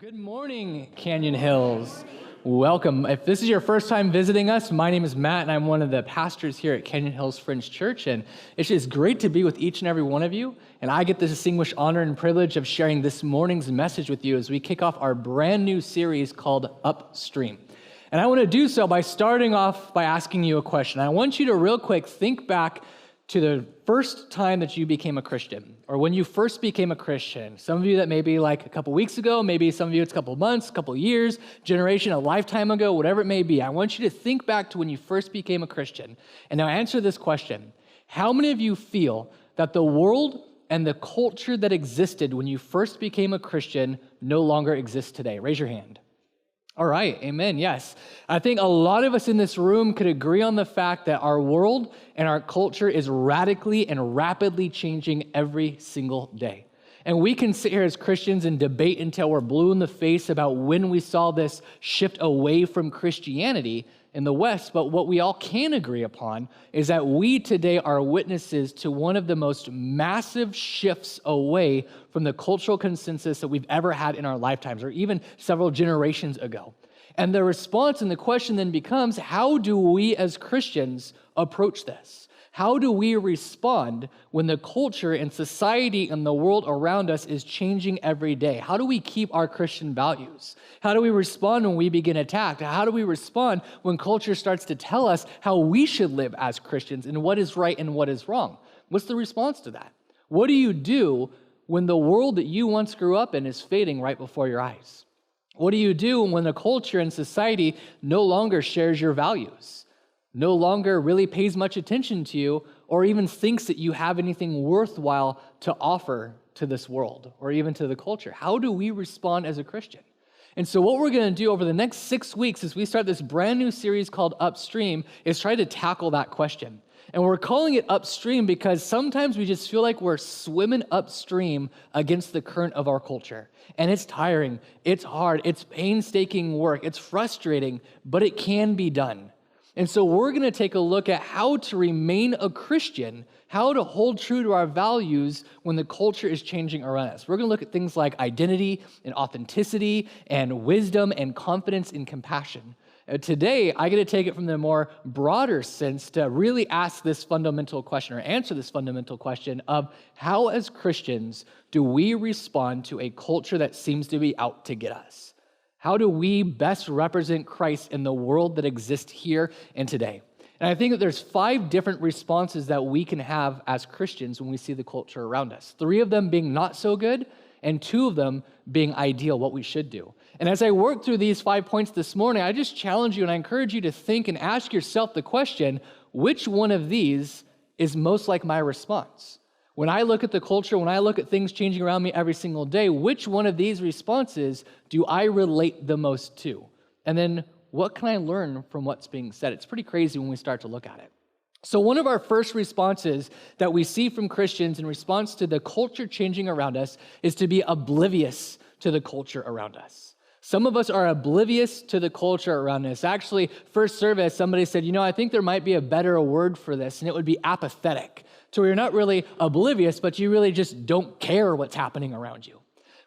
Good morning, Canyon Hills. Welcome. If this is your first time visiting us, my name is Matt, and I'm one of the pastors here at Canyon Hills Fringe Church, and it's just great to be with each and every one of you, and I get the distinguished honor and privilege of sharing this morning's message with you as we kick off our brand new series called Upstream. And I want to do so by starting off by asking you a question. I want you to real quick think back to the first time that you became a Christian, or when you first became a Christian. Some of you that may be like a couple weeks ago, maybe some of you it's a couple months, a couple years, generation, a lifetime ago, whatever it may be. I want you to think back to when you first became a Christian. And now answer this question. How many of you feel that the world and the culture that existed when you first became a Christian no longer exists today? Raise your hand. All right, amen, yes. I think a lot of us in this room could agree on the fact that our world and our culture is radically and rapidly changing every single day. And we can sit here as Christians and debate until we're blue in the face about when we saw this shift away from Christianity in the West, but what we all can agree upon is that we today are witnesses to one of the most massive shifts away from the cultural consensus that we've ever had in our lifetimes, or even several generations ago. And the response and the question then becomes, how do we as Christians approach this? How do we respond when the culture and society and the world around us is changing every day? How do we keep our Christian values? How do we respond when we begin attacked? How do we respond when culture starts to tell us how we should live as Christians and what is right and what is wrong? What's the response to that? What do you do when the world that you once grew up in is fading right before your eyes? What do you do when the culture and society no longer shares your values? No longer really pays much attention to you, or even thinks that you have anything worthwhile to offer to this world, or even to the culture? How do we respond as a Christian? And so what we're going to do over the next 6 weeks as we start this brand new series called Upstream is try to tackle that question. And we're calling it Upstream because sometimes we just feel like we're swimming upstream against the current of our culture. And it's tiring, it's hard, it's painstaking work, it's frustrating, but it can be done. And so we're going to take a look at how to remain a Christian, how to hold true to our values when the culture is changing around us. We're going to look at things like identity and authenticity and wisdom and confidence and compassion. Today, I get to take it from the more broader sense to really ask this fundamental question, or answer this fundamental question of how as Christians do we respond to a culture that seems to be out to get us? How do we best represent Christ in the world that exists here and today? And I think that there's 5 different responses that we can have as Christians when we see the culture around us. 3 of them being not so good, and 2 of them being ideal, what we should do. And as I work through these 5 points this morning, I just challenge you and I encourage you to think and ask yourself the question, which one of these is most like my response? When I look at the culture, when I look at things changing around me every single day, which one of these responses do I relate the most to? And then what can I learn from what's being said? It's pretty crazy when we start to look at it. So one of our first responses that we see from Christians in response to the culture changing around us is to be oblivious to the culture around us. Some of us are oblivious to the culture around us. Actually, first service, somebody said, I think there might be a better word for this, and it would be apathetic. So you're not really oblivious, but you really just don't care what's happening around you.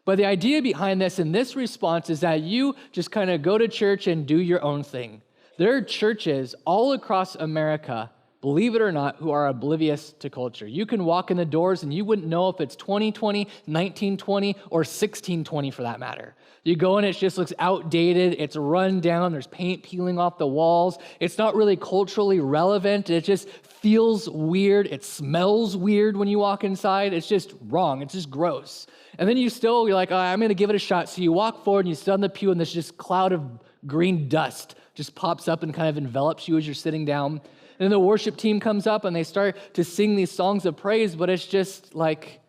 But the idea behind this and this response is that you just kind of go to church and do your own thing. There are churches all across America, believe it or not, who are oblivious to culture. You can walk in the doors and you wouldn't know if it's 2020, 1920, or 1620 for that matter. You go in, it just looks outdated, it's run down, there's paint peeling off the walls. It's not really culturally relevant. It just feels weird. It smells weird when you walk inside. It's just wrong. It's just gross. And then you're like, I'm going to give it a shot. So you walk forward and you sit on the pew and this just cloud of green dust just pops up and kind of envelops you as you're sitting down. And then the worship team comes up and they start to sing these songs of praise, but it's just like,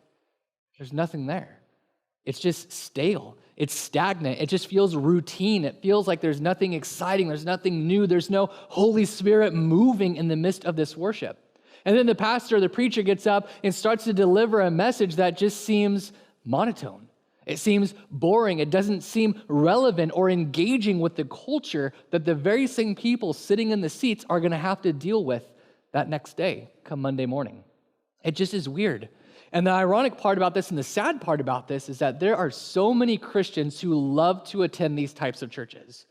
there's nothing there. It's just stale. It's stagnant. It just feels routine. It feels like there's nothing exciting. There's nothing new. There's no Holy Spirit moving in the midst of this worship. And then the pastor, the preacher gets up and starts to deliver a message that just seems monotone. It seems boring. It doesn't seem relevant or engaging with the culture that the very same people sitting in the seats are going to have to deal with that next day, come Monday morning. It just is weird. And the ironic part about this and the sad part about this is that there are so many Christians who love to attend these types of churches.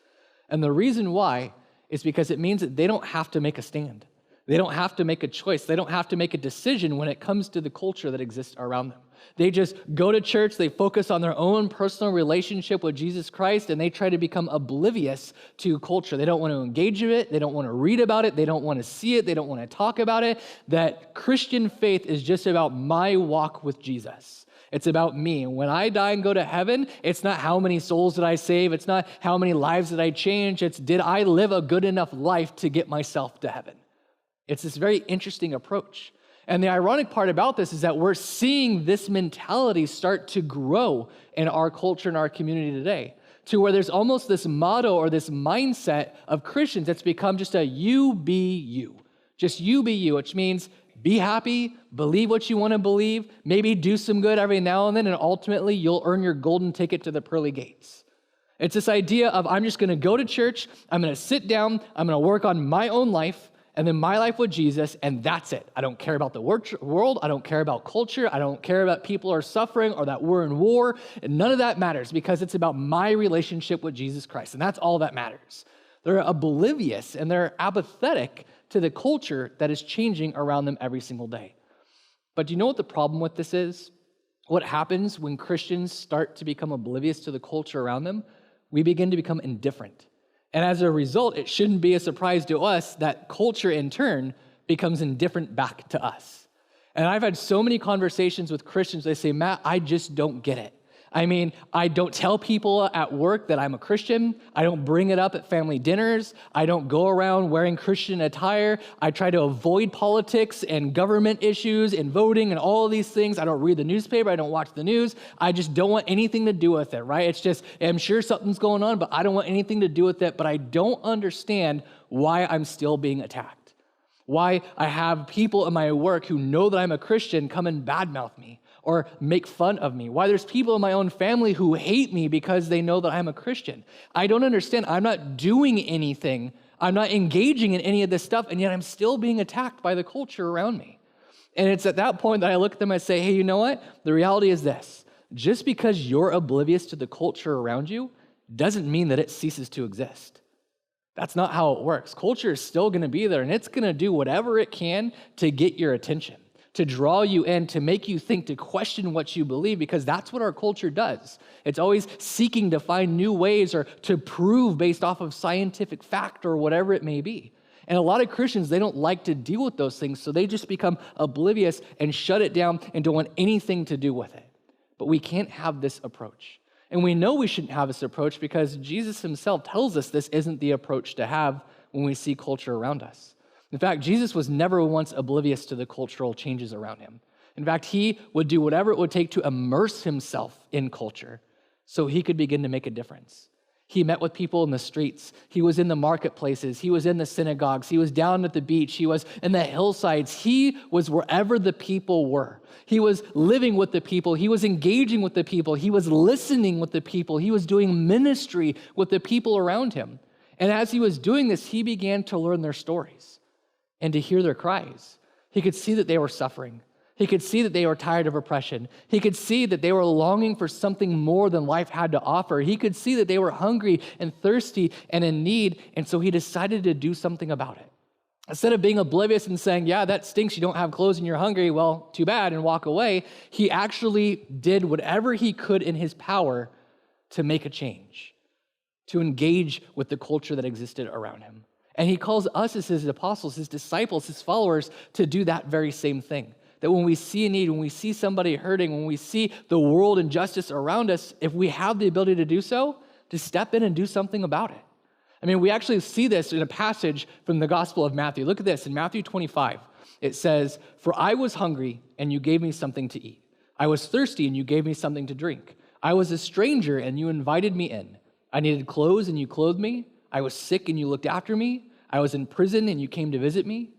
And the reason why is because it means that they don't have to make a stand. They don't have to make a choice. They don't have to make a decision when it comes to the culture that exists around them. They just go to church, they focus on their own personal relationship with Jesus Christ, and they try to become oblivious to culture. They don't want to engage with it. They don't want to read about it. They don't want to see it. They don't want to talk about it. That Christian faith is just about my walk with Jesus. It's about me. When I die and go to heaven, it's not how many souls did I save. It's not how many lives did I change. It's did I live a good enough life to get myself to heaven? It's this very interesting approach. And the ironic part about this is that we're seeing this mentality start to grow in our culture and our community today, to where there's almost this motto or this mindset of Christians that's become just a you be you. Just you be you, which means be happy, believe what you want to believe, maybe do some good every now and then, and ultimately you'll earn your golden ticket to the pearly gates. It's this idea of I'm just going to go to church, I'm going to sit down, I'm going to work on my own life, and then my life with Jesus, and that's it. I don't care about the world. I don't care about culture. I don't care about people who are suffering or that we're in war. And none of that matters because it's about my relationship with Jesus Christ, and that's all that matters. They're oblivious and they're apathetic to the culture that is changing around them every single day. But do you know what the problem with this is? What happens when Christians start to become oblivious to the culture around them? We begin to become indifferent. And as a result, it shouldn't be a surprise to us that culture in turn becomes indifferent back to us. And I've had so many conversations with Christians, they say, Matt, I just don't get it. I mean, I don't tell people at work that I'm a Christian. I don't bring it up at family dinners. I don't go around wearing Christian attire. I try to avoid politics and government issues and voting and all of these things. I don't read the newspaper. I don't watch the news. I just don't want anything to do with it, right? It's just, I'm sure something's going on, but I don't want anything to do with it. But I don't understand why I'm still being attacked. Why I have people in my work who know that I'm a Christian come and badmouth me or make fun of me. Why there's people in my own family who hate me because they know that I'm a Christian. I don't understand. I'm not doing anything. I'm not engaging in any of this stuff, and yet I'm still being attacked by the culture around me. And it's at that point that I look at them and say, hey, you know what? The reality is this. Just because you're oblivious to the culture around you doesn't mean that it ceases to exist. That's not how it works. Culture is still going to be there, and it's going to do whatever it can to get your attention, to draw you in, to make you think, to question what you believe, because that's what our culture does. It's always seeking to find new ways or to prove based off of scientific fact or whatever it may be. And a lot of Christians, they don't like to deal with those things, so they just become oblivious and shut it down and don't want anything to do with it. But we can't have this approach. And we know we shouldn't have this approach because Jesus himself tells us this isn't the approach to have when we see culture around us. In fact, Jesus was never once oblivious to the cultural changes around him. In fact, he would do whatever it would take to immerse himself in culture so he could begin to make a difference. He met with people in the streets. He was in the marketplaces. He was in the synagogues. He was down at the beach. He was in the hillsides. He was wherever the people were. He was living with the people. He was engaging with the people. He was listening with the people. He was doing ministry with the people around him. And as he was doing this, he began to learn their stories and to hear their cries. He could see that they were suffering. He could see that they were tired of oppression. He could see that they were longing for something more than life had to offer. He could see that they were hungry and thirsty and in need, and so he decided to do something about it. Instead of being oblivious and saying, yeah, that stinks, you don't have clothes and you're hungry, well, too bad, and walk away, he actually did whatever he could in his power to make a change, to engage with the culture that existed around him. And he calls us as his apostles, his disciples, his followers, to do that very same thing. That when we see a need, when we see somebody hurting, when we see the world and justice around us, if we have the ability to do so, to step in and do something about it. I mean, we actually see this in a passage from the Gospel of Matthew. Look at this. In Matthew 25, it says, "For I was hungry, and you gave me something to eat. I was thirsty, and you gave me something to drink. I was a stranger, and you invited me in. I needed clothes, and you clothed me. I was sick, and you looked after me. I was in prison, and you came to visit me."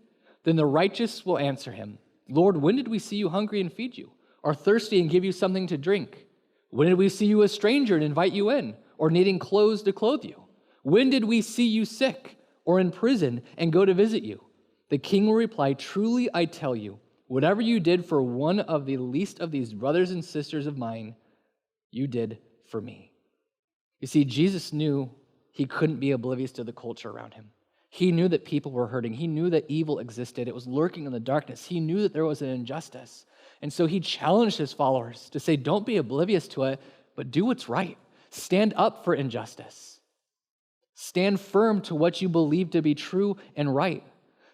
Then the righteous will answer him, "Lord, when did we see you hungry and feed you, or thirsty and give you something to drink? When did we see you a stranger and invite you in, or needing clothes to clothe you? When did we see you sick or in prison and go to visit you?" The king will reply, "Truly I tell you, Whatever you did for one of the least of these brothers and sisters of mine, you did for me. You see, Jesus knew he couldn't be oblivious to the culture around him. He knew that people were hurting. He knew that evil existed. It was lurking in the darkness. He knew that there was an injustice. And so he challenged his followers to say, don't be oblivious to it, but do what's right. Stand up for injustice. Stand firm to what you believe to be true and right.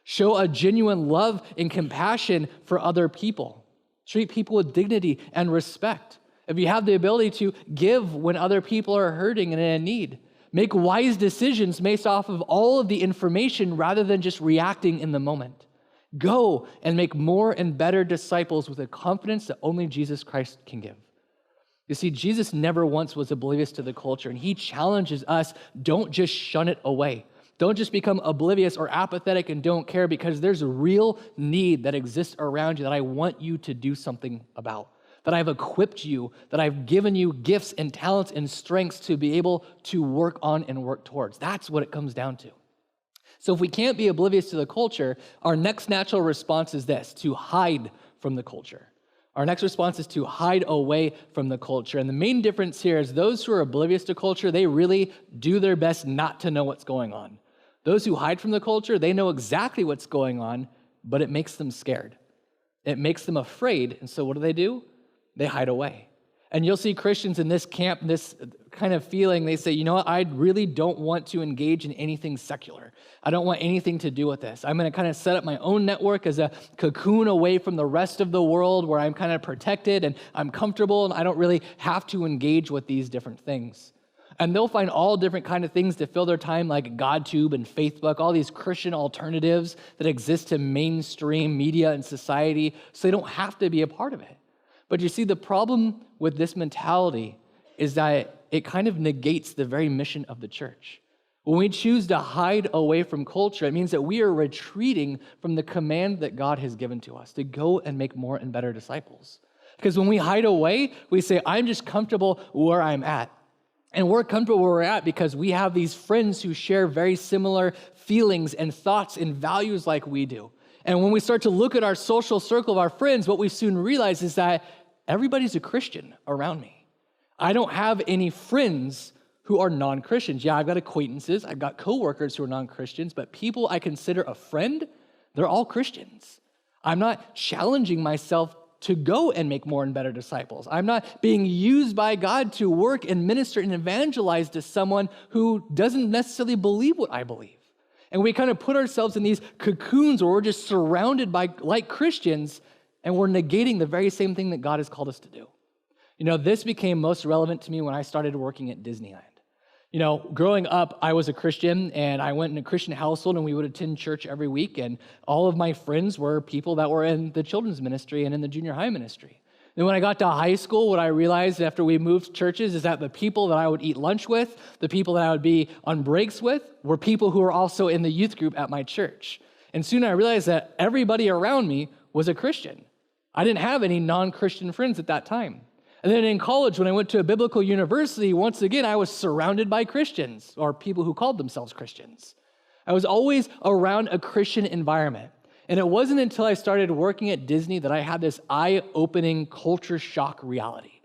Show a genuine love and compassion for other people. Treat people with dignity and respect. If you have the ability to give when other people are hurting and in need, make wise decisions based off of all of the information rather than just reacting in the moment. Go and make more and better disciples with a confidence that only Jesus Christ can give. You see, Jesus never once was oblivious to the culture, and he challenges us, don't just shun it away. Don't just become oblivious or apathetic and don't care, because there's a real need that exists around you that I want you to do something about, that I've equipped you, that I've given you gifts and talents and strengths to be able to work on and work towards. That's what it comes down to. So if we can't be oblivious to the culture, our next natural response is this, to hide from the culture. Our next response is to hide away from the culture. And the main difference here is those who are oblivious to culture, they really do their best not to know what's going on. Those who hide from the culture, they know exactly what's going on, but it makes them scared. It makes them afraid. And so what do? They hide away. And you'll see Christians in this camp, this kind of feeling, they say, you know what, I really don't want to engage in anything secular. I don't want anything to do with this. I'm going to kind of set up my own network as a cocoon away from the rest of the world where I'm kind of protected and I'm comfortable and I don't really have to engage with these different things. And they'll find all different kind of things to fill their time, like GodTube and Facebook, all these Christian alternatives that exist to mainstream media and society, so they don't have to be a part of it. But you see, the problem with this mentality is that it kind of negates the very mission of the church. When we choose to hide away from culture, it means that we are retreating from the command that God has given to us to go and make more and better disciples. Because when we hide away, we say, I'm just comfortable where I'm at. And we're comfortable where we're at because we have these friends who share very similar feelings and thoughts and values like we do. And when we start to look at our social circle of our friends, what we soon realize is that everybody's a Christian around me. I don't have any friends who are non-Christians. Yeah, I've got acquaintances, I've got coworkers who are non-Christians, but people I consider a friend, they're all Christians. I'm not challenging myself to go and make more and better disciples. I'm not being used by God to work and minister and evangelize to someone who doesn't necessarily believe what I believe. And we kind of put ourselves in these cocoons where we're just surrounded by like Christians, and we're negating the very same thing that God has called us to do. You know, this became most relevant to me when I started working at Disneyland. You know, growing up, I was a Christian, and I went in a Christian household, and we would attend church every week, and all of my friends were people that were in the children's ministry and in the junior high ministry. Then when I got to high school, what I realized after we moved churches is that the people that I would eat lunch with, the people that I would be on breaks with, were people who were also in the youth group at my church. And soon I realized that everybody around me was a Christian. I didn't have any non-Christian friends at that time. And then in college, when I went to a biblical university, once again, I was surrounded by Christians, or people who called themselves Christians. I was always around a Christian environment. And it wasn't until I started working at Disney that I had this eye-opening culture shock reality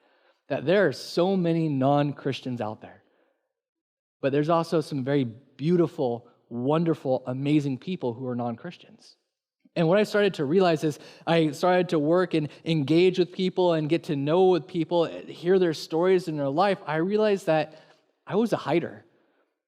that there are so many non-Christians out there. But there's also some very beautiful, wonderful, amazing people who are non-Christians. And what I started to realize is I started to work and engage with people and get to know with people, hear their stories in their life. I realized that I was a hider,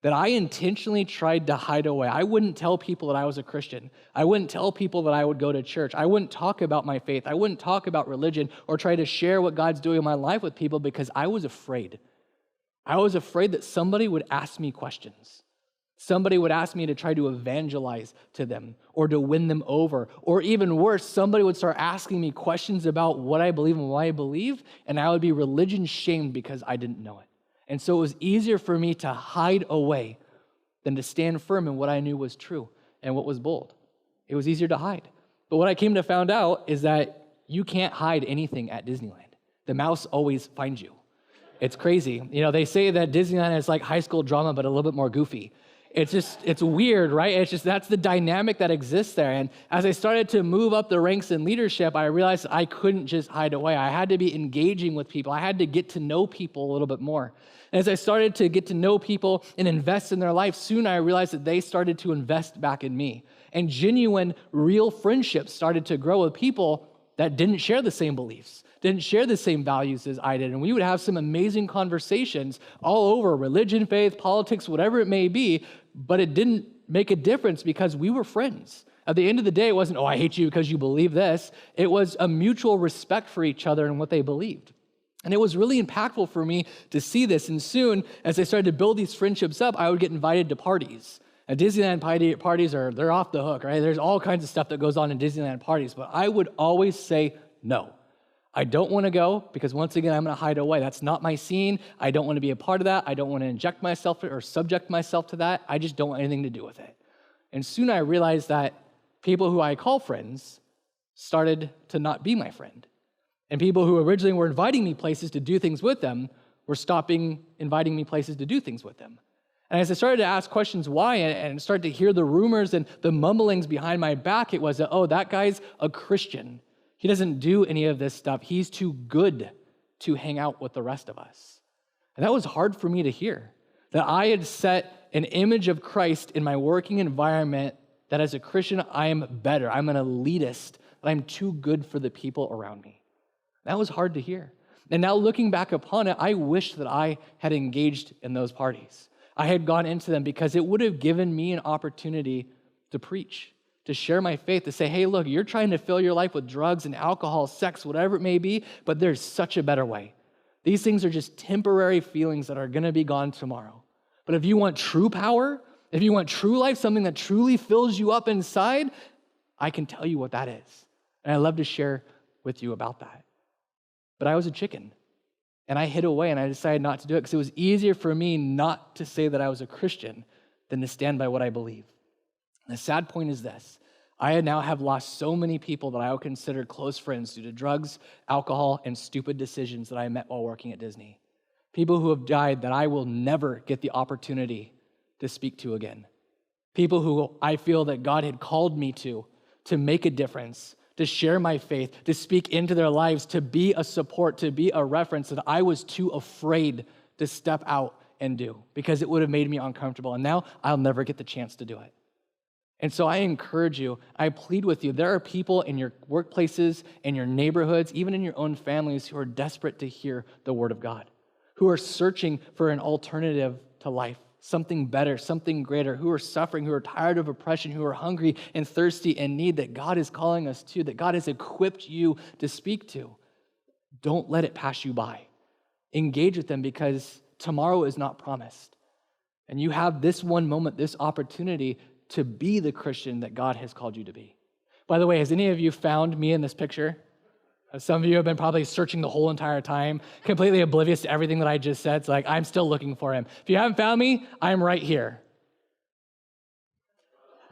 that I intentionally tried to hide away. I wouldn't tell people that I was a Christian. I wouldn't tell people that I would go to church. I wouldn't talk about my faith. I wouldn't talk about religion or try to share what God's doing in my life with people because I was afraid. I was afraid that somebody would ask me questions. Somebody would ask me to try to evangelize to them or to win them over. Or even worse, somebody would start asking me questions about what I believe and why I believe, and I would be religion shamed because I didn't know it. And so it was easier for me to hide away than to stand firm in what I knew was true and what was bold. It was easier to hide. But what I came to find out is that you can't hide anything at Disneyland. The mouse always finds you. It's crazy. You know, they say that Disneyland is like high school drama, but a little bit more goofy. It's weird, right? It's just, that's the dynamic that exists there. And as I started to move up the ranks in leadership, I realized I couldn't just hide away. I had to be engaging with people. I had to get to know people a little bit more. And as I started to get to know people and invest in their life, soon I realized that they started to invest back in me. And genuine, real friendships started to grow with people that didn't share the same beliefs, didn't share the same values as I did. And we would have some amazing conversations all over religion, faith, politics, whatever it may be, but it didn't make a difference because we were friends. At the end of the day, it wasn't, oh, I hate you because you believe this. It was a mutual respect for each other and what they believed. And it was really impactful for me to see this. And soon, as I started to build these friendships up, I would get invited to parties. And Disneyland parties they're off the hook, right? There's all kinds of stuff that goes on in Disneyland parties, but I would always say no. I don't want to go because, once again, I'm going to hide away. That's not my scene. I don't want to be a part of that. I don't want to inject myself or subject myself to that. I just don't want anything to do with it. And soon I realized that people who I call friends started to not be my friend. And people who originally were inviting me places to do things with them were stopping inviting me places to do things with them. And as I started to ask questions why and started to hear the rumors and the mumblings behind my back, it was that, oh, that guy's a Christian. He doesn't do any of this stuff. He's too good to hang out with the rest of us. And that was hard for me to hear, that I had set an image of Christ in my working environment, that as a Christian, I am better. I'm an elitist, that I'm too good for the people around me. That was hard to hear. And now looking back upon it, I wish that I had engaged in those parties. I had gone into them because it would have given me an opportunity to preach, to share my faith, to say, hey, look, you're trying to fill your life with drugs and alcohol, sex, whatever it may be, but there's such a better way. These things are just temporary feelings that are going to be gone tomorrow. But if you want true power, if you want true life, something that truly fills you up inside, I can tell you what that is. And I'd love to share with you about that. But I was a chicken, and I hid away, and I decided not to do it because it was easier for me not to say that I was a Christian than to stand by what I believe. And the sad point is this. I now have lost so many people that I would consider close friends due to drugs, alcohol, and stupid decisions that I met while working at Disney. People who have died that I will never get the opportunity to speak to again. People who I feel that God had called me to make a difference, to share my faith, to speak into their lives, to be a support, to be a reference that I was too afraid to step out and do because it would have made me uncomfortable. And now I'll never get the chance to do it. And so I encourage you, I plead with you, there are people in your workplaces, in your neighborhoods, even in your own families who are desperate to hear the word of God, who are searching for an alternative to life, something better, something greater, who are suffering, who are tired of oppression, who are hungry and thirsty and need that God is calling us to, that God has equipped you to speak to. Don't let it pass you by. Engage with them because tomorrow is not promised. And you have this one moment, this opportunity to be the Christian that God has called you to be. By the way, has any of you found me in this picture? Some of you have been probably searching the whole entire time, completely oblivious to everything that I just said. It's like, I'm still looking for him. If you haven't found me, I'm right here.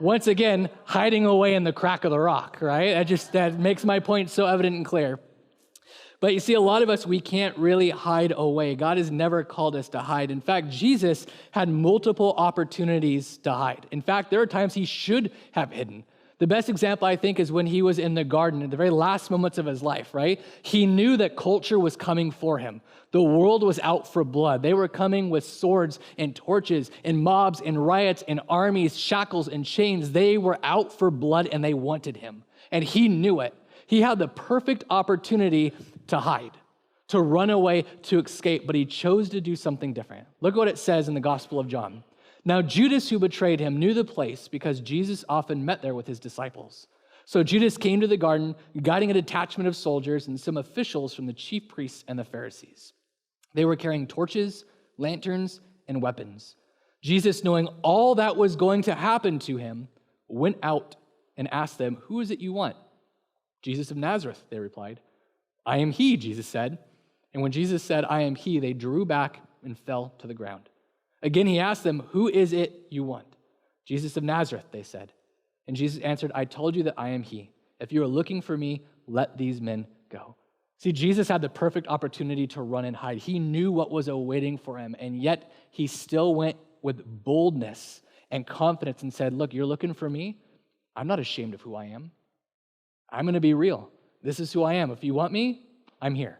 Once again, hiding away in the crack of the rock, right? That makes my point so evident and clear. But you see, a lot of us, we can't really hide away. God has never called us to hide. In fact, Jesus had multiple opportunities to hide. In fact, there are times he should have hidden. The best example, I think, is when he was in the garden at the very last moments of his life, right? He knew that culture was coming for him. The world was out for blood. They were coming with swords and torches and mobs and riots and armies, shackles and chains. They were out for blood and they wanted him. And he knew it. He had the perfect opportunity to hide, to run away, to escape, but he chose to do something different. Look what it says in the Gospel of John. Now, Judas, who betrayed him, knew the place because Jesus often met there with his disciples. So Judas came to the garden, guiding a detachment of soldiers and some officials from the chief priests and the Pharisees. They were carrying torches, lanterns, and weapons. Jesus, knowing all that was going to happen to him, went out and asked them, "Who is it you want?" "Jesus of Nazareth," they replied. "I am he," Jesus said. And when Jesus said, "I am he," they drew back and fell to the ground. Again, he asked them, "Who is it you want?" "Jesus of Nazareth," they said. And Jesus answered, "I told you that I am he. If you are looking for me, let these men go." See, Jesus had the perfect opportunity to run and hide. He knew what was awaiting for him, and yet he still went with boldness and confidence and said, look, you're looking for me? I'm not ashamed of who I am. I'm going to be real. This is who I am. If you want me, I'm here.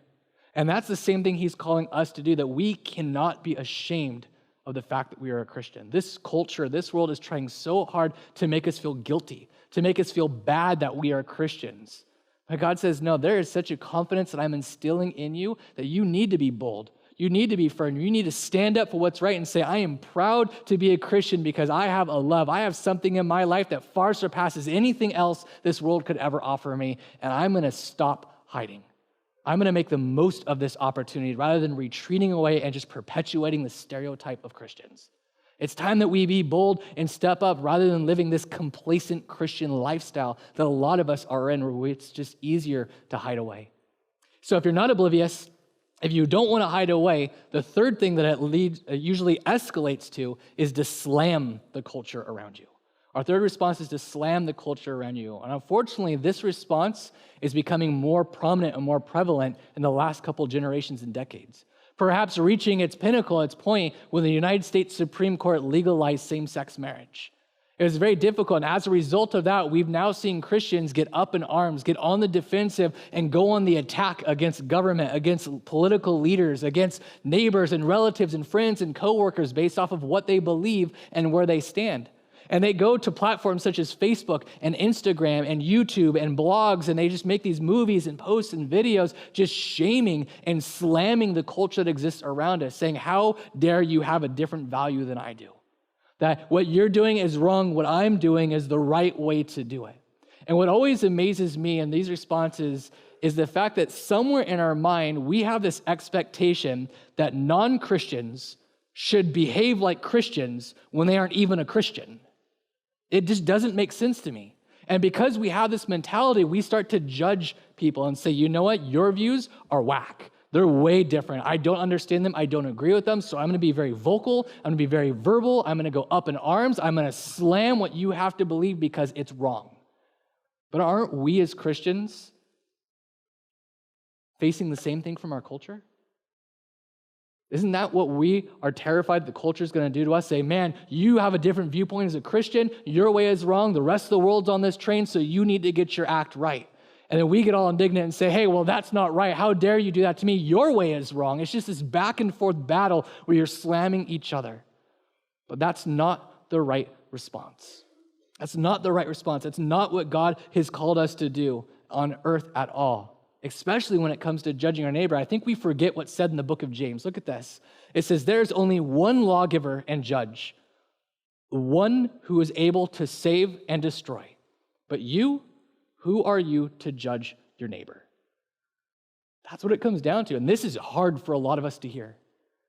And that's the same thing he's calling us to do, that we cannot be ashamed of the fact that we are a Christian. This culture, this world is trying so hard to make us feel guilty, to make us feel bad that we are Christians. But God says, no, there is such a confidence that I'm instilling in you that you need to be bold. You need to be firm. You need to stand up for what's right and say, I am proud to be a Christian because I have a love. I have something in my life that far surpasses anything else this world could ever offer me, and I'm going to stop hiding. I'm going to make the most of this opportunity rather than retreating away and just perpetuating the stereotype of Christians. It's time that we be bold and step up rather than living this complacent Christian lifestyle that a lot of us are in, where it's just easier to hide away. So if you're not oblivious, if you don't want to hide away, the third thing that it usually escalates to is to slam the culture around you. Our third response is to slam the culture around you. And unfortunately, this response is becoming more prominent and more prevalent in the last couple generations and decades. Perhaps reaching its pinnacle, its point, when the United States Supreme Court legalized same-sex marriage. It was very difficult, and as a result of that, we've now seen Christians get up in arms, get on the defensive, and go on the attack against government, against political leaders, against neighbors and relatives and friends and coworkers based off of what they believe and where they stand. And they go to platforms such as Facebook and Instagram and YouTube and blogs, and they just make these movies and posts and videos just shaming and slamming the culture that exists around us, saying, how dare you have a different value than I do? That what you're doing is wrong, what I'm doing is the right way to do it. And what always amazes me in these responses is the fact that somewhere in our mind, we have this expectation that non-Christians should behave like Christians when they aren't even a Christian. It just doesn't make sense to me. And because we have this mentality, we start to judge people and say, you know what, your views are whack. They're way different. I don't understand them. I don't agree with them. So I'm going to be very vocal. I'm going to be very verbal. I'm going to go up in arms. I'm going to slam what you have to believe because it's wrong. But aren't we as Christians facing the same thing from our culture? Isn't that what we are terrified the culture is going to do to us? Say, man, you have a different viewpoint as a Christian. Your way is wrong. The rest of the world's on this train, so you need to get your act right. And then we get all indignant and say, hey, well, that's not right. How dare you do that to me? Your way is wrong. It's just this back and forth battle where you're slamming each other. But that's not the right response. That's not the right response. That's not what God has called us to do on earth at all, especially when it comes to judging our neighbor. I think we forget what's said in the book of James. Look at this. It says, there's only one lawgiver and judge, one who is able to save and destroy. But you, who are you to judge your neighbor? That's what it comes down to. And this is hard for a lot of us to hear.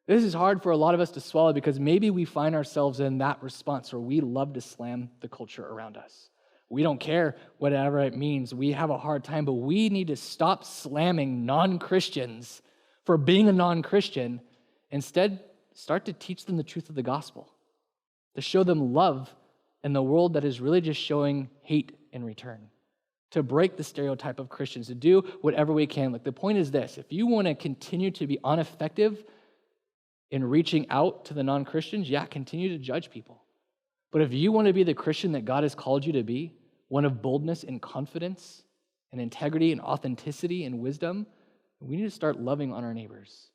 This is hard for a lot of us to swallow because maybe we find ourselves in that response where we love to slam the culture around us. We don't care whatever it means. We have a hard time, but we need to stop slamming non-Christians for being a non-Christian. Instead, start to teach them the truth of the gospel, to show them love in the world that is really just showing hate in return, to break the stereotype of Christians, to do whatever we can. Like, the point is this: if you want to continue to be ineffective in reaching out to the non-Christians, continue to judge people. But if you want to be the Christian that God has called you to be, one of boldness and confidence and integrity and authenticity and wisdom, we need to start loving on our neighbors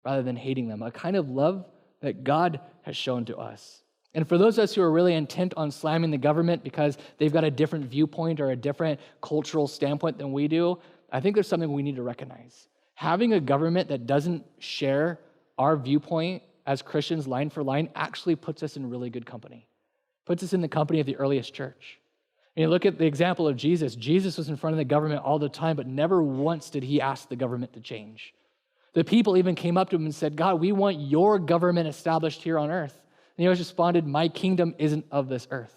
rather than hating them, a kind of love that God has shown to us. And for those of us who are really intent on slamming the government because they've got a different viewpoint or a different cultural standpoint than we do, I think there's something we need to recognize. Having a government that doesn't share our viewpoint as Christians line for line actually puts us in really good company, puts us in the company of the earliest church. And you look at the example of Jesus. Jesus was in front of the government all the time, but never once did he ask the government to change. The people even came up to him and said, God, we want your government established here on earth. And he always responded, my kingdom isn't of this earth.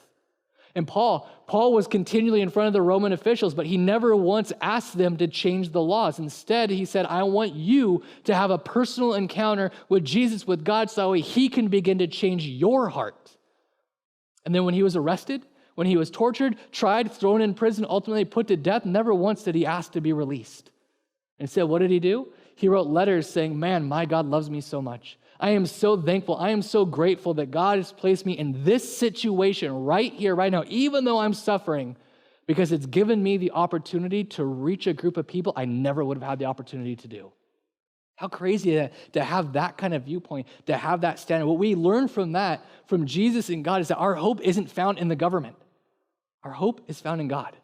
And Paul was continually in front of the Roman officials, but he never once asked them to change the laws. Instead, he said, I want you to have a personal encounter with Jesus, with God, so he can begin to change your heart. And then when he was arrested, when he was tortured, tried, thrown in prison, ultimately put to death, never once did he ask to be released. Instead, what did he do? He wrote letters saying, man, my God loves me so much. I am so thankful. I am so grateful that God has placed me in this situation right here, right now, even though I'm suffering, because it's given me the opportunity to reach a group of people I never would have had the opportunity to do. How crazy to have that kind of viewpoint, to have that standard. What we learn from that, from Jesus and God, is that our hope isn't found in the government. Our hope is found in God.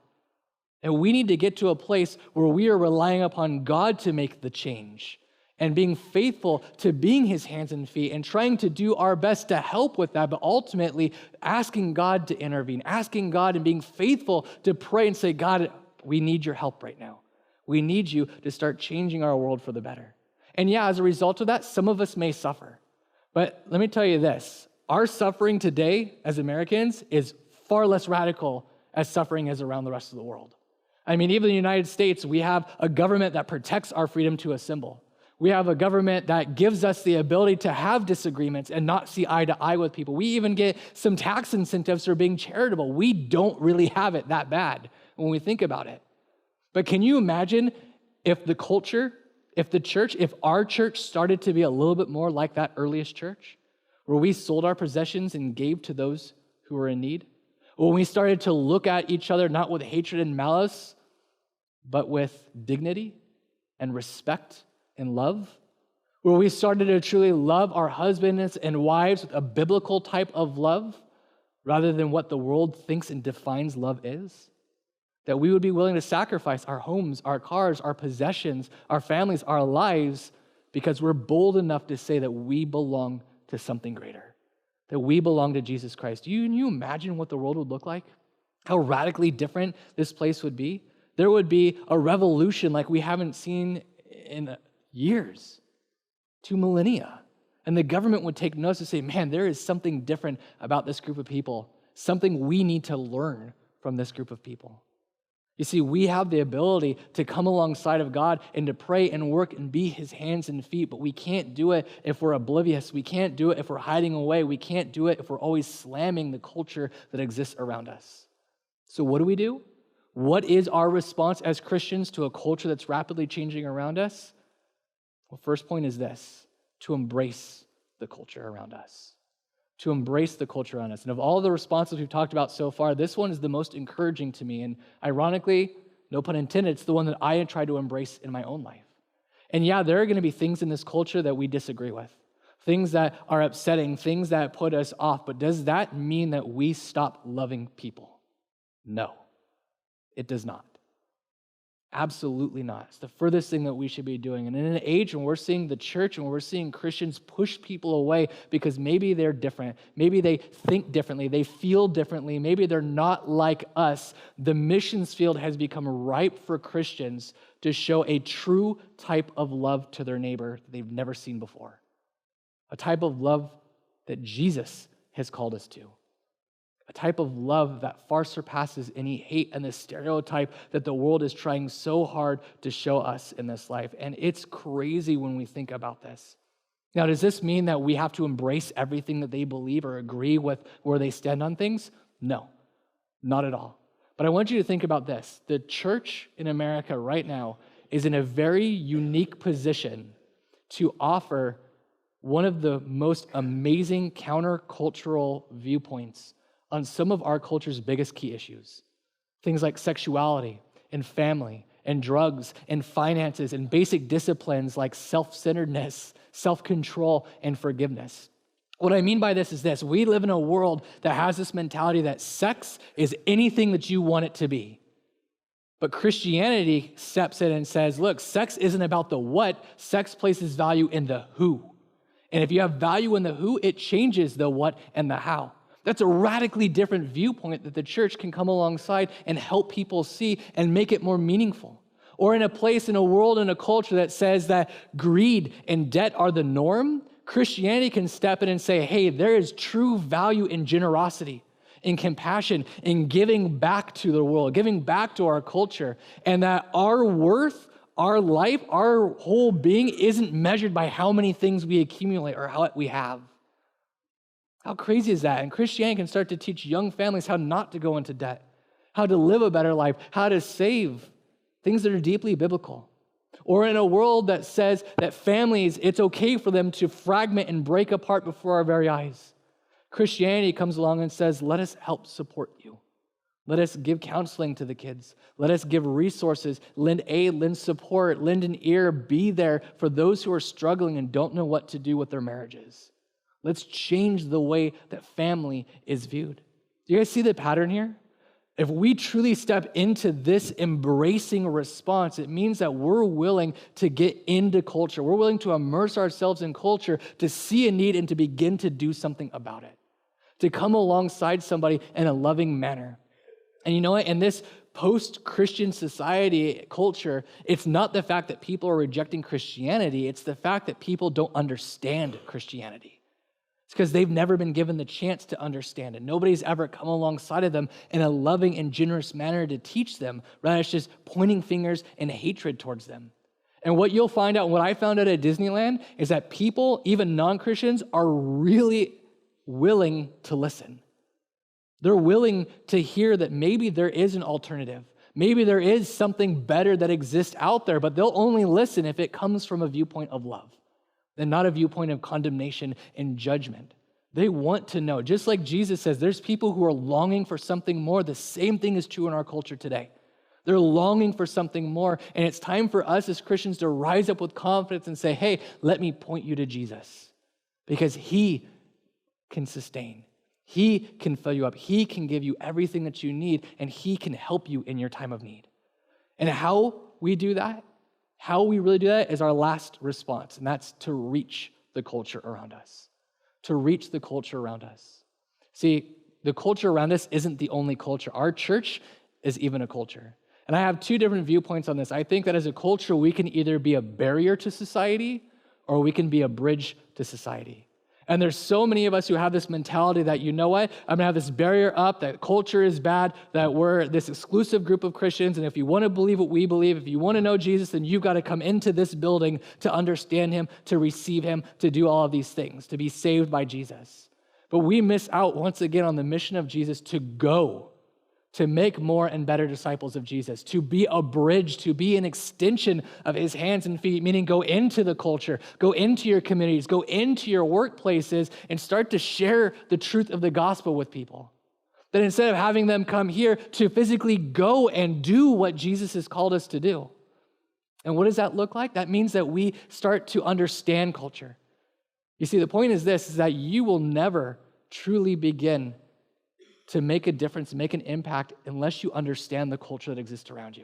And we need to get to a place where we are relying upon God to make the change and being faithful to being his hands and feet and trying to do our best to help with that, but ultimately asking God to intervene, asking God and being faithful to pray and say, God, we need your help right now. We need you to start changing our world for the better. And yeah, as a result of that, some of us may suffer. But let me tell you this, our suffering today as Americans is far less radical as suffering is around the rest of the world. I mean, even in the United States, we have a government that protects our freedom to assemble. We have a government that gives us the ability to have disagreements and not see eye to eye with people. We even get some tax incentives for being charitable. We don't really have it that bad when we think about it. But can you imagine if the culture, if the church, if our church started to be a little bit more like that earliest church, where we sold our possessions and gave to those who were in need? When we started to look at each other not with hatred and malice, but with dignity and respect and love, where we started to truly love our husbands and wives with a biblical type of love rather than what the world thinks and defines love is, that we would be willing to sacrifice our homes, our cars, our possessions, our families, our lives, because we're bold enough to say that we belong to something greater, that we belong to Jesus Christ. Can you imagine what the world would look like? How radically different this place would be? There would be a revolution like we haven't seen in years, 2 millennia. And the government would take notice and say, man, there is something different about this group of people, something we need to learn from this group of people. You see, we have the ability to come alongside of God and to pray and work and be his hands and feet, but we can't do it if we're oblivious. We can't do it if we're hiding away. We can't do it if we're always slamming the culture that exists around us. So what do? What is our response as Christians to a culture that's rapidly changing around us? Well, first point is this, to embrace the culture around us. To embrace the culture around us. And of all the responses we've talked about so far, this one is the most encouraging to me. And ironically, no pun intended, it's the one that I try to embrace in my own life. And yeah, there are going to be things in this culture that we disagree with, things that are upsetting, things that put us off. But does that mean that we stop loving people? No, it does not. Absolutely not. It's the furthest thing that we should be doing. And in an age when we're seeing the church and we're seeing Christians push people away because maybe they're different, maybe they think differently, they feel differently, maybe they're not like us, the missions field has become ripe for Christians to show a true type of love to their neighbor that they've never seen before. A type of love that Jesus has called us to. A type of love that far surpasses any hate and the stereotype that the world is trying so hard to show us in this life. And it's crazy when we think about this. Now, does this mean that we have to embrace everything that they believe or agree with where they stand on things? No, not at all. But I want you to think about this. The church in America right now is in a very unique position to offer one of the most amazing countercultural viewpoints on some of our culture's biggest key issues. Things like sexuality and family and drugs and finances and basic disciplines like self-centeredness, self-control, and forgiveness. What I mean by this is this: we live in a world that has this mentality that sex is anything that you want it to be. But Christianity steps in and says, look, sex isn't about the what, sex places value in the who. And if you have value in the who, it changes the what and the how. That's a radically different viewpoint that the church can come alongside and help people see and make it more meaningful. Or in a place, in a world, in a culture that says that greed and debt are the norm, Christianity can step in and say, hey, there is true value in generosity, in compassion, in giving back to the world, giving back to our culture, and that our worth, our life, our whole being isn't measured by how many things we accumulate or how we have. How crazy is that? And Christianity can start to teach young families how not to go into debt, how to live a better life, how to save, things that are deeply biblical. Or in a world that says that families, it's okay for them to fragment and break apart before our very eyes. Christianity comes along and says, let us help support you. Let us give counseling to the kids. Let us give resources, lend aid, lend support, lend an ear, be there for those who are struggling and don't know what to do with their marriages. Let's change the way that family is viewed. Do you guys see the pattern here? If we truly step into this embracing response, it means that we're willing to get into culture. We're willing to immerse ourselves in culture, to see a need and to begin to do something about it, to come alongside somebody in a loving manner. And you know what? In this post-Christian society culture, it's not the fact that people are rejecting Christianity, it's the fact that people don't understand Christianity. It's because they've never been given the chance to understand it. Nobody's ever come alongside of them in a loving and generous manner to teach them. Rather, it's just pointing fingers and hatred towards them. And what you'll find out, what I found out at Disneyland, is that people, even non-Christians, are really willing to listen. They're willing to hear that maybe there is an alternative. Maybe there is something better that exists out there, but they'll only listen if it comes from a viewpoint of love and not a viewpoint of condemnation and judgment. They want to know. Just like Jesus says, there's people who are longing for something more. The same thing is true in our culture today. They're longing for something more, and it's time for us as Christians to rise up with confidence and say, hey, let me point you to Jesus, because he can sustain. He can fill you up. He can give you everything that you need, and he can help you in your time of need. And how we do that, how we really do that is our last response, and that's to reach the culture around us. To reach the culture around us. See, the culture around us isn't the only culture. Our church is even a culture. And I have two different viewpoints on this. I think that as a culture, we can either be a barrier to society or we can be a bridge to society. And there's so many of us who have this mentality that, you know what, I'm going to have this barrier up, that culture is bad, that we're this exclusive group of Christians, and if you want to believe what we believe, if you want to know Jesus, then you've got to come into this building to understand him, to receive him, to do all of these things, to be saved by Jesus. But we miss out once again on the mission of Jesus to go, to make more and better disciples of Jesus, to be a bridge, to be an extension of his hands and feet, meaning go into the culture, go into your communities, go into your workplaces, and start to share the truth of the gospel with people. That instead of having them come here, to physically go and do what Jesus has called us to do. And what does that look like? That means that we start to understand culture. You see, the point is this, is that you will never truly begin to make a difference, make an impact, unless you understand the culture that exists around you.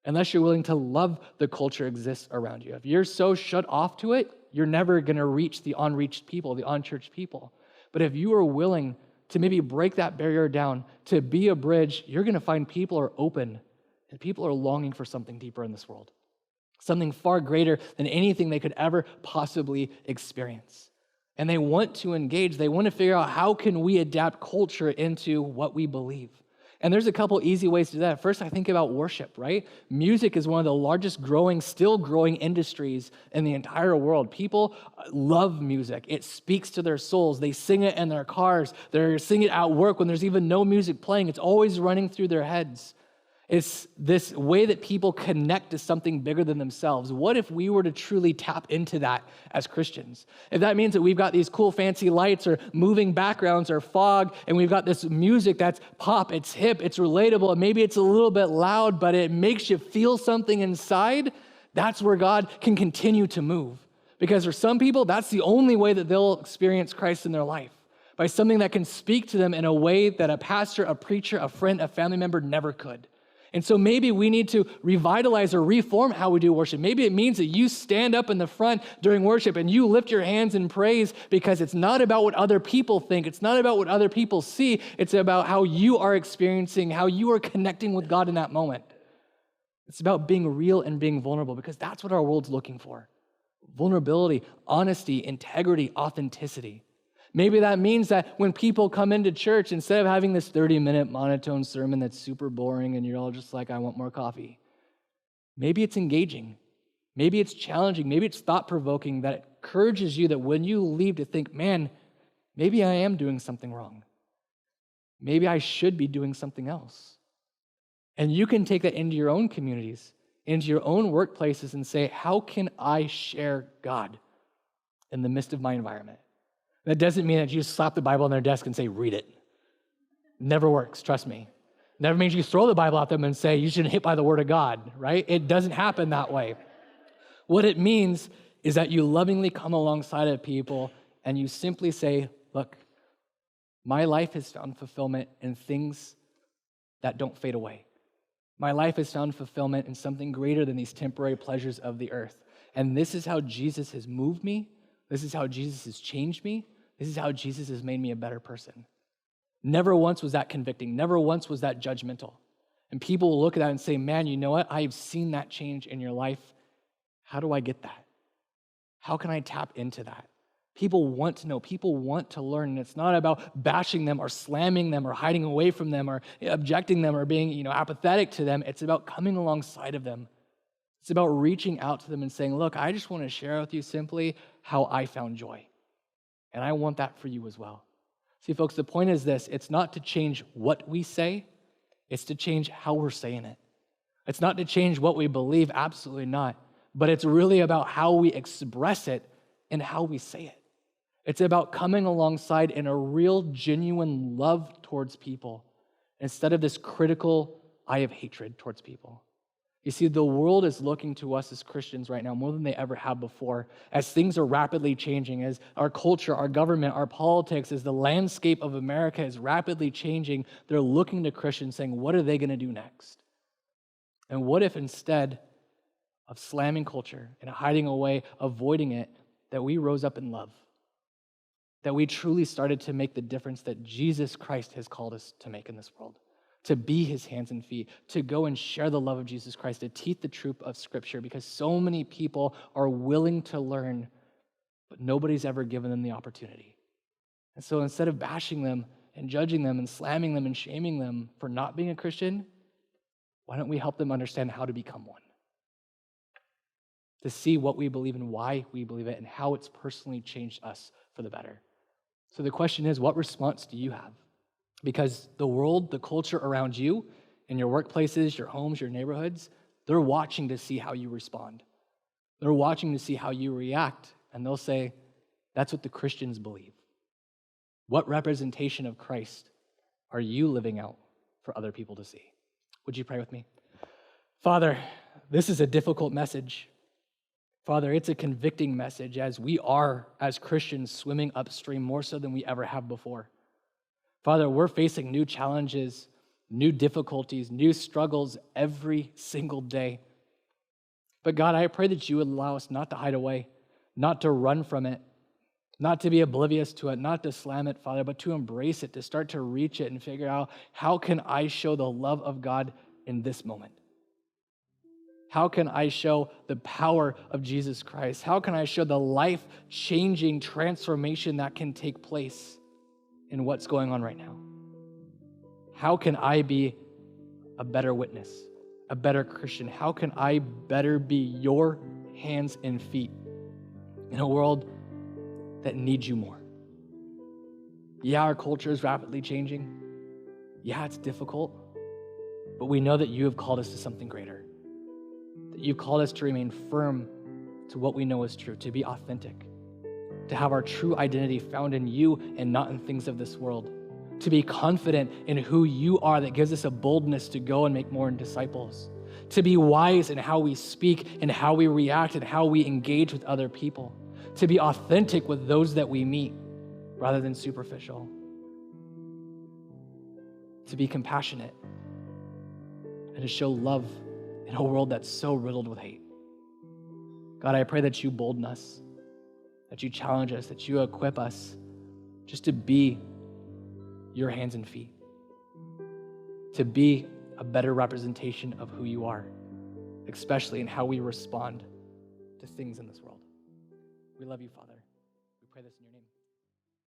Unless you're willing to love the culture that exists around you. If you're so shut off to it, you're never going to reach the unreached people, the unchurched people. But if you are willing to maybe break that barrier down, to be a bridge, you're going to find people are open and people are longing for something deeper in this world. Something far greater than anything they could ever possibly experience. And they want to engage. They want to figure out how can we adapt culture into what we believe. And there's a couple easy ways to do that. First, I think about worship, right? Music is one of the largest still growing industries in the entire world. People love music. It speaks to their souls. They sing it in their cars. They're singing it at work when there's even no music playing. It's always running through their heads. It's this way that people connect to something bigger than themselves. What if we were to truly tap into that as Christians? If that means that we've got these cool fancy lights or moving backgrounds or fog, and we've got this music that's pop, it's hip, it's relatable, and maybe it's a little bit loud, but it makes you feel something inside, that's where God can continue to move. Because for some people, that's the only way that they'll experience Christ in their life. By something that can speak to them in a way that a pastor, a preacher, a friend, a family member never could. And so maybe we need to revitalize or reform how we do worship. Maybe it means that you stand up in the front during worship and you lift your hands in praise because it's not about what other people think. It's not about what other people see. It's about how you are experiencing, how you are connecting with God in that moment. It's about being real and being vulnerable because that's what our world's looking for. Vulnerability, honesty, integrity, authenticity. Maybe that means that when people come into church, instead of having this 30-minute monotone sermon that's super boring and you're all just like, I want more coffee, maybe it's engaging. Maybe it's challenging. Maybe it's thought-provoking that encourages you that when you leave to think, man, maybe I am doing something wrong. Maybe I should be doing something else. And you can take that into your own communities, into your own workplaces and say, how can I share God in the midst of my environment? That doesn't mean that you just slap the Bible on their desk and say, read it. Never works, trust me. Never means you throw the Bible at them and say, you shouldn't hit by the word of God, right? It doesn't happen that way. What it means is that you lovingly come alongside of people and you simply say, look, my life has found fulfillment in things that don't fade away. My life has found fulfillment in something greater than these temporary pleasures of the earth. And this is how Jesus has moved me. This is how Jesus has changed me. This is how Jesus has made me a better person. Never once was that convicting. Never once was that judgmental. And people will look at that and say, man, you know what? I have seen that change in your life. How do I get that? How can I tap into that? People want to know. People want to learn. And it's not about bashing them or slamming them or hiding away from them or objecting them or being, apathetic to them. It's about coming alongside of them. It's about reaching out to them and saying, look, I just want to share with you simply how I found joy. And I want that for you as well. See, folks, the point is this. It's not to change what we say. It's to change how we're saying it. It's not to change what we believe. Absolutely not. But it's really about how we express it and how we say it. It's about coming alongside in a real, genuine love towards people instead of this critical eye of hatred towards people. You see, the world is looking to us as Christians right now more than they ever have before, as things are rapidly changing, as our culture, our government, our politics, as the landscape of America is rapidly changing. They're looking to Christians saying, what are they going to do next? And what if instead of slamming culture and hiding away, avoiding it, that we rose up in love? That we truly started to make the difference that Jesus Christ has called us to make in this world, to be his hands and feet, to go and share the love of Jesus Christ, to teach the truth of Scripture, because so many people are willing to learn, but nobody's ever given them the opportunity. And so instead of bashing them and judging them and slamming them and shaming them for not being a Christian, why don't we help them understand how to become one? To see what we believe and why we believe it and how it's personally changed us for the better. So the question is, what response do you have? Because the world, the culture around you, in your workplaces, your homes, your neighborhoods, they're watching to see how you respond. They're watching to see how you react, and they'll say, that's what the Christians believe. What representation of Christ are you living out for other people to see? Would you pray with me? Father, this is a difficult message. Father, it's a convicting message as we are, as Christians, swimming upstream more so than we ever have before. Father, we're facing new challenges, new difficulties, new struggles every single day. But God, I pray that you would allow us not to hide away, not to run from it, not to be oblivious to it, not to slam it, Father, but to embrace it, to start to reach it and figure out, how can I show the love of God in this moment? How can I show the power of Jesus Christ? How can I show the life-changing transformation that can take place in what's going on right now? How can I be a better witness, a better Christian? How can I better be your hands and feet in a world that needs you more? Yeah, our culture is rapidly changing. Yeah, it's difficult, but we know that you have called us to something greater. That you've called us to remain firm to what we know is true, to be authentic, to have our true identity found in you and not in things of this world, to be confident in who you are that gives us a boldness to go and make more disciples, to be wise in how we speak and how we react and how we engage with other people, to be authentic with those that we meet rather than superficial, to be compassionate and to show love in a world that's so riddled with hate. God, I pray that you bolden us, that you challenge us, that you equip us just to be your hands and feet, to be a better representation of who you are, especially in how we respond to things in this world. We love you, Father. We pray this in your name.